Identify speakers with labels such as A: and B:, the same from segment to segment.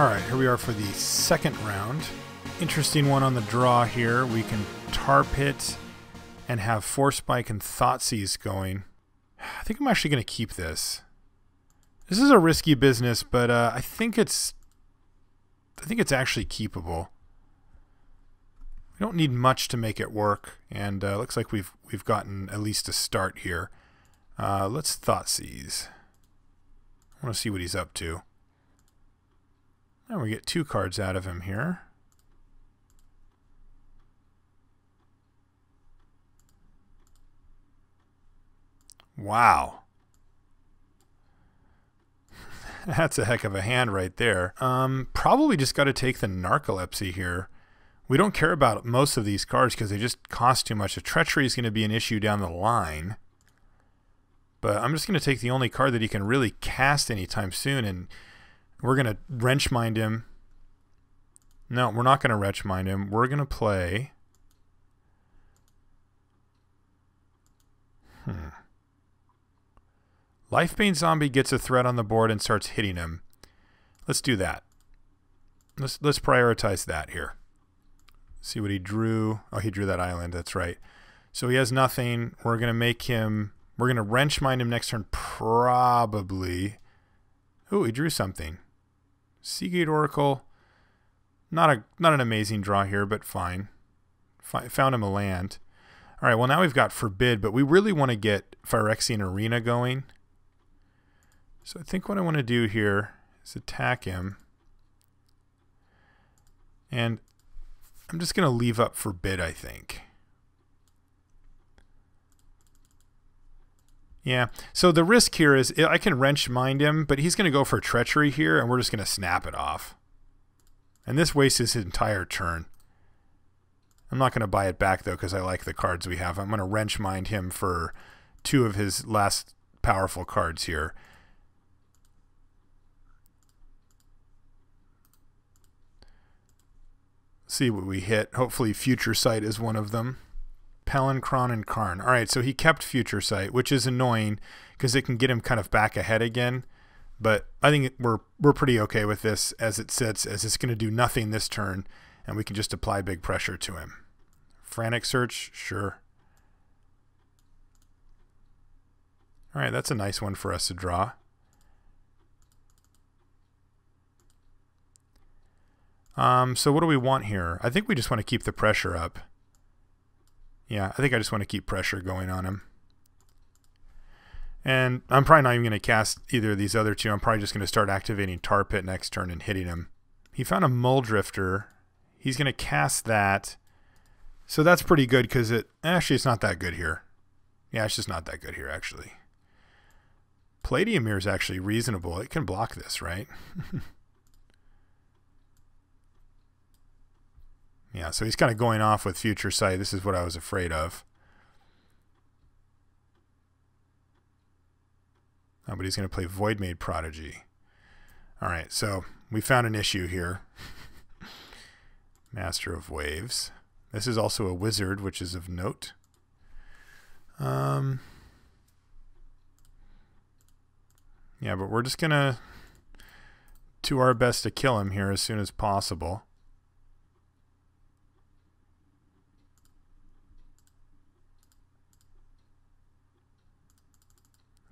A: Alright, here we are for the second round. Interesting one on the draw here. We can Tar Pit and have Force Spike and Thoughtseize going. I think I'm actually going to keep this. This is a risky business, but I think it's actually keepable. We don't need much to make it work, and looks like we've gotten at least a start here. Let's Thoughtseize. I want to see what he's up to. And we get 2 cards out of him here. Wow. That's a heck of a hand right there. Probably just got to take the Narcolepsy here. We don't care about most of these cards because they just cost too much. The Treachery is going to be an issue down the line. But I'm just going to take the only card that he can really cast anytime soon, and we're going to Wrench Mind him. No, we're not going to Wrench Mind him. We're going to play... Lifebane Zombie gets a threat on the board and starts hitting him. Let's do that. Let's prioritize that here. See what he drew. Oh, he drew that island. That's right. So he has nothing. We're going to make him... We're going to Wrench Mind him next turn, probably. Oh, he drew something. Seagate Oracle. Not an amazing draw here, but fine. Found him a land. All right, well, now we've got Forbid, but we really want to get Phyrexian Arena going. So I think what I want to do here is attack him. And I'm just going to leave up Forbid, I think. Yeah, so the risk here is I can Wrench Mind him, but he's going to go for Treachery here, and we're just going to snap it off. And this wastes his entire turn. I'm not going to buy it back, though, because I like the cards we have. I'm going to Wrench Mind him for 2 of his last powerful cards here. See what we hit. Hopefully Future Sight is one of them. Palancron and Karn. All right, so he kept Future Sight, which is annoying because it can get him kind of back ahead again. But I think we're pretty okay with this as it sits, as it's going to do nothing this turn, and we can just apply big pressure to him. Frantic Search, sure. All right, that's a nice one for us to draw. So what do we want here? I think we just want to keep the pressure up. Yeah, I think I just want to keep pressure going on him. And I'm probably not even going to cast either of these other 2. I'm probably just going to start activating Tar Pit next turn and hitting him. He found a Muldrifter. He's going to cast that. So that's pretty good because it's not that good here. Yeah, it's just not that good here, actually. Palladium Mirror is actually reasonable. It can block this, right? Yeah, so he's kind of going off with Future Sight. This is what I was afraid of. Oh, but he's going to play Voidmaid Prodigy. All right, so we found an issue here. Master of Waves. This is also a wizard, which is of note. Yeah, but we're just going to do our best to kill him here as soon as possible.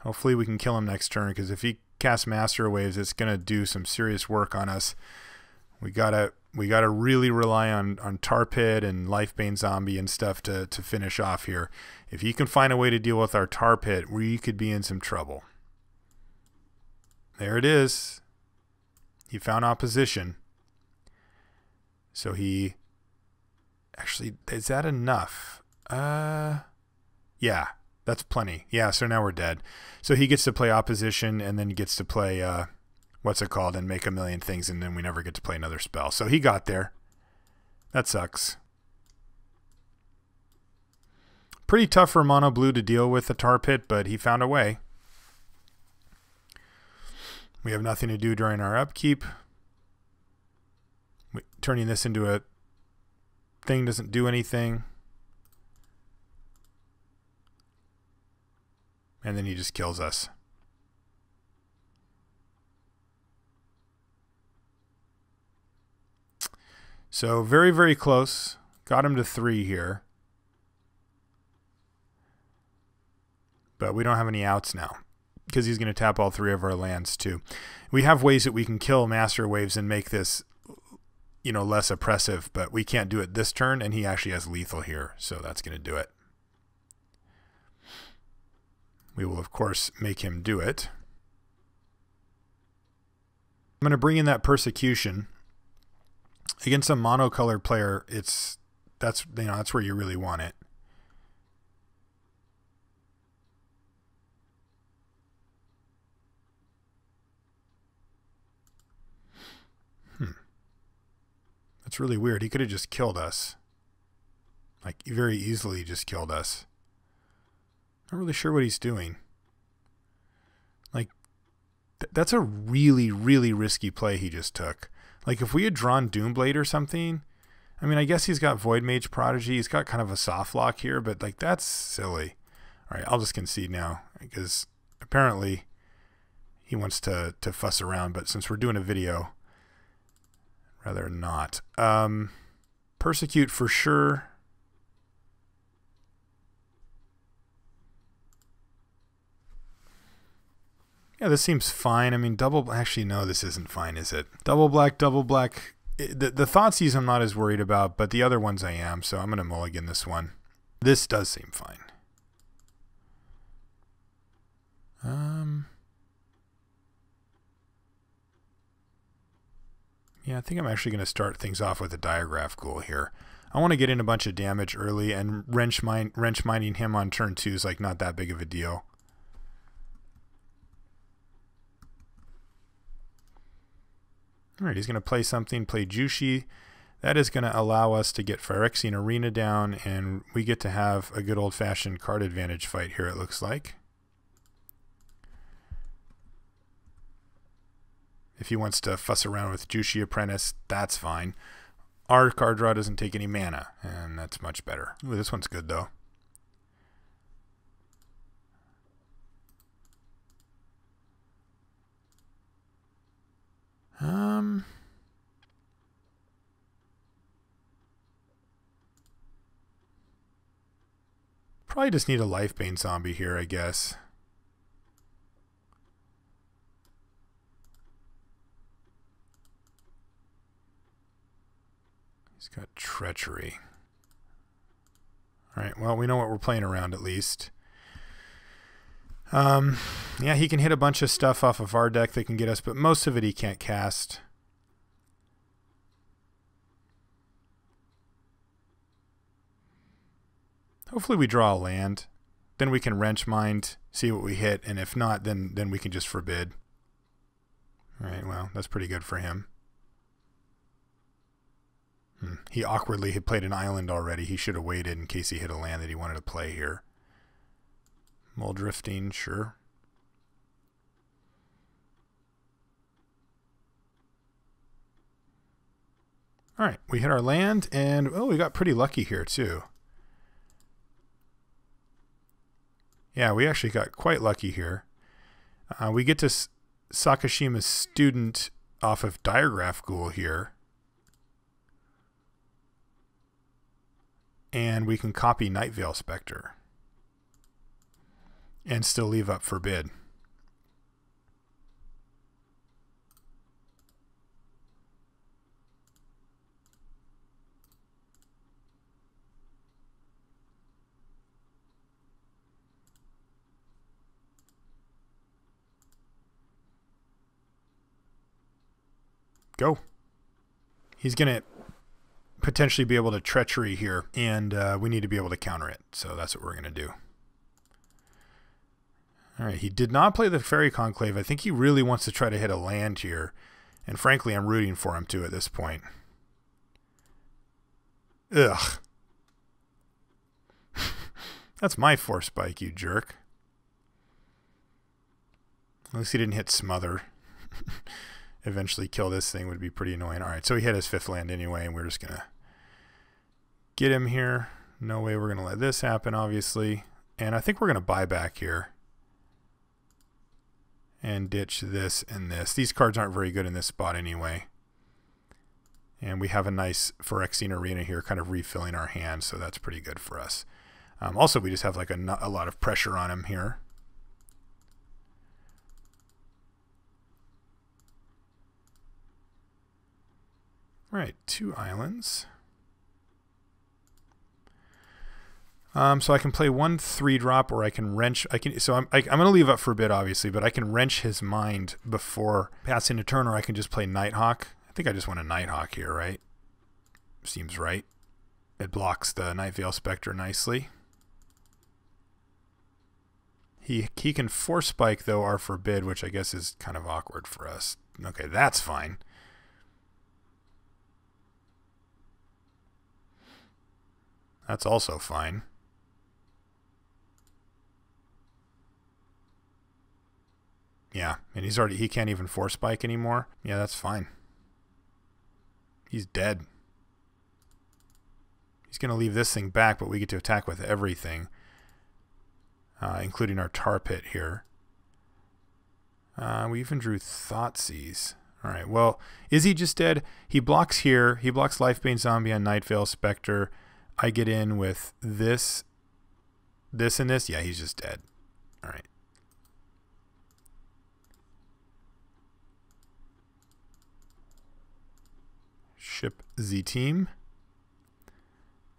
A: Hopefully we can kill him next turn, because if he casts Master Waves, it's going to do some serious work on us. We gotta really rely on Tar Pit and Lifebane Zombie and stuff to finish off here. If he can find a way to deal with our Tar Pit, we could be in some trouble. There it is. He found opposition. So he... Actually, is that enough? Yeah. That's plenty. Yeah, so now we're dead. So he gets to play opposition and then gets to play, what's it called, and make a million things, and then we never get to play another spell. So he got there. That sucks. Pretty tough for Mono Blue to deal with the Tar Pit, but he found a way. We have nothing to do during our upkeep. Turning this into a thing doesn't do anything. And then he just kills us. So very, very close. Got him to 3 here. But we don't have any outs now, because he's going to tap all 3 of our lands too. We have ways that we can kill Master Waves and make this, you know, less oppressive, but we can't do it this turn, and he actually has lethal here, so that's going to do it. We will, of course, make him do it. I'm going to bring in that Persecution. Against a monocolor player, that's where you really want it. That's really weird. He could have just killed us. Like, very easily just killed us. Not really sure what he's doing. Like, that's a really, really risky play he just took. Like, if we had drawn Doomblade or something, I mean, I guess he's got Void Mage Prodigy. He's got kind of a soft lock here, but, like, that's silly. All right, I'll just concede now, because apparently he wants to fuss around, but since we're doing a video, rather not. Persecute for sure. Yeah, this seems fine. I mean, double... Actually, no, this isn't fine, is it? Double black, double black. The Thoughtseize I'm not as worried about, but the other ones I am, so I'm going to mulligan this one. This does seem fine. Yeah, I think I'm actually going to start things off with a Diregraf Ghoul here. I want to get in a bunch of damage early, and wrench mining him on turn 2 is like not that big of a deal. All right, he's going to play something, play Jushi. That is going to allow us to get Phyrexian Arena down, and we get to have a good old-fashioned card advantage fight here, it looks like. If he wants to fuss around with Jushi Apprentice, that's fine. Our card draw doesn't take any mana, and that's much better. Ooh, this one's good, though. Probably just need a Lifebane Zombie here, I guess. He's got Treachery. Alright, well, we know what we're playing around at least. Yeah, he can hit a bunch of stuff off of our deck that can get us, but most of it he can't cast. Hopefully we draw a land. Then we can wrench mine, see what we hit, and if not, then we can just forbid. Alright, well, that's pretty good for him. He awkwardly had played an island already. He should have waited in case he hit a land that he wanted to play here. Mole drifting, sure. Alright, we hit our land, and oh, we got pretty lucky here too. Yeah, we actually got quite lucky here. We get to Sakashima's Student off of Diregraf Ghoul here. And we can copy Nightveil Spectre. And still leave up Forbid. Go. He's going to potentially be able to Treachery here, and we need to be able to counter it. So that's what we're going to do. All right, he did not play the Fairy Conclave. I think he really wants to try to hit a land here, and frankly, I'm rooting for him to at this point. Ugh. That's my Force Spike, you jerk. At least he didn't hit Smother. Eventually kill this thing would be pretty annoying. All right, so he hit his 5th land anyway, and we're just going to get him here. No way we're going to let this happen, obviously. And I think we're going to buy back here. And ditch this and this. These cards aren't very good in this spot anyway. And we have a nice Phyrexian Arena here kind of refilling our hand, so that's pretty good for us. Also, we just have like a lot of pressure on him here. All right, 2 islands. So I can play 1 3-drop, or I can wrench. So I'm going to leave up for a bit, obviously, but I can wrench his mind before passing a turn, or I can just play Nighthawk. I think I just want a Nighthawk here, right? Seems right. It blocks the Nightveil Spectre nicely. He can Force Spike, though, our Forbid, which I guess is kind of awkward for us. Okay, that's fine. That's also fine. Yeah, and he can't even Force Spike anymore. Yeah, that's fine. He's dead. He's going to leave this thing back, but we get to attack with everything, including our Tar Pit here. We even drew Thoughtseize. All right, well, is he just dead? He blocks here. He blocks Lifebane Zombie on Nightveil Spectre. I get in with this, and this. Yeah, he's just dead. All right. Ship the team.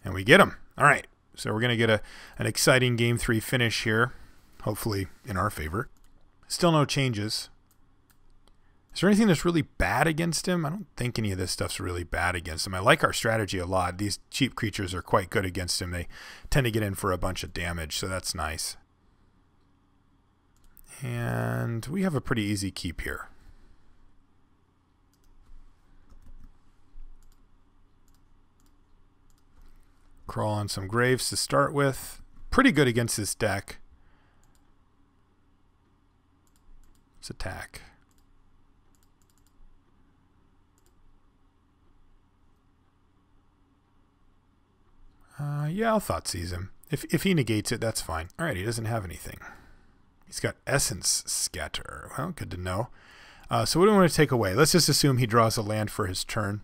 A: And we get him. All right. So we're going to get an exciting Game 3 finish here. Hopefully in our favor. Still no changes. Is there anything that's really bad against him? I don't think any of this stuff's really bad against him. I like our strategy a lot. These cheap creatures are quite good against him. They tend to get in for a bunch of damage, so that's nice. And we have a pretty easy keep here. Crawl on some graves to start with. Pretty good against this deck. Let's attack. Yeah, I'll Thoughtseize him. If he negates it, that's fine. All right, he doesn't have anything. He's got Essence Scatter. Well, good to know. So what do we want to take away? Let's just assume he draws a land for his turn.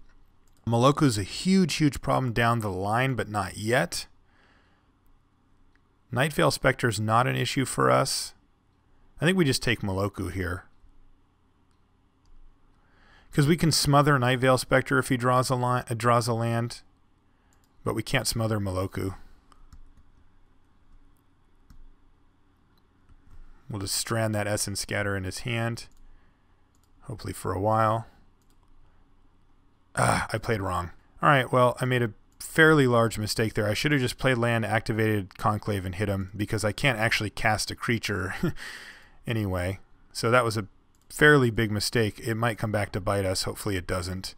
A: Moloku's a huge, huge problem down the line, but not yet. Nightveil Spectre is not an issue for us. I think we just take Moloku here. Because we can smother Nightveil Spectre if he draws a land. But we can't smother Moloku. We'll just strand that Essence Scatter in his hand. Hopefully for a while. I played wrong. Alright, well, I made a fairly large mistake there. I should have just played land, activated Conclave, and hit him, because I can't actually cast a creature anyway. So that was a fairly big mistake. It might come back to bite us. Hopefully it doesn't.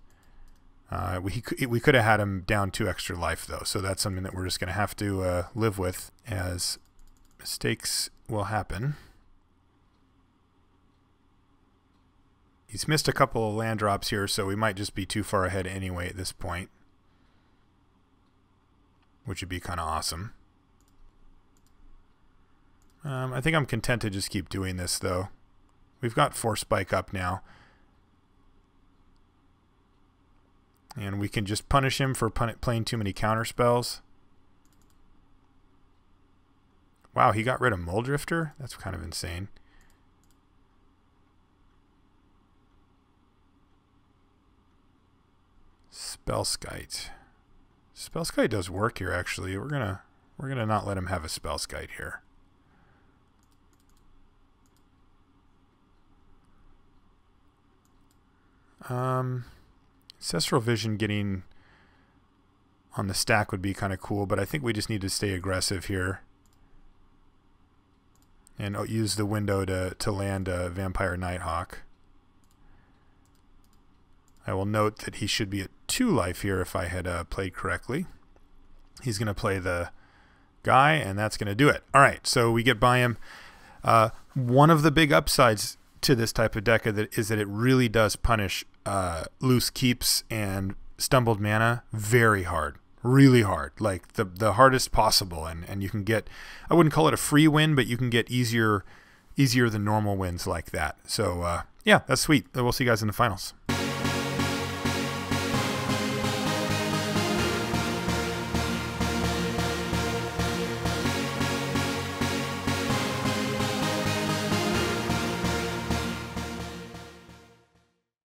A: We could have had him down 2 extra life, though, so that's something that we're just going to have to live with, as mistakes will happen. He's missed a couple of land drops here, so we might just be too far ahead anyway at this point, which would be kind of awesome. I think I'm content to just keep doing this, though. We've got Force Spike up now. And we can just punish him for playing too many counter spells. Wow, he got rid of Muldrifter? That's kind of insane. Spellskite. Spellskite does work here, actually. We're gonna not let him have a Spellskite here. Ancestral Vision getting on the stack would be kind of cool, but I think we just need to stay aggressive here and use the window to land a Vampire Nighthawk. I will note that he should be at 2 life here if I had played correctly. He's going to play the guy, and that's going to do it. All right, so we get by him. One of the big upsides to this type of deck is that it really does punish loose keeps and stumbled mana very hard. Really hard. Like the hardest possible. And you can get, I wouldn't call it a free win, but you can get easier than normal wins like that. So, yeah, that's sweet. We'll see you guys in the finals.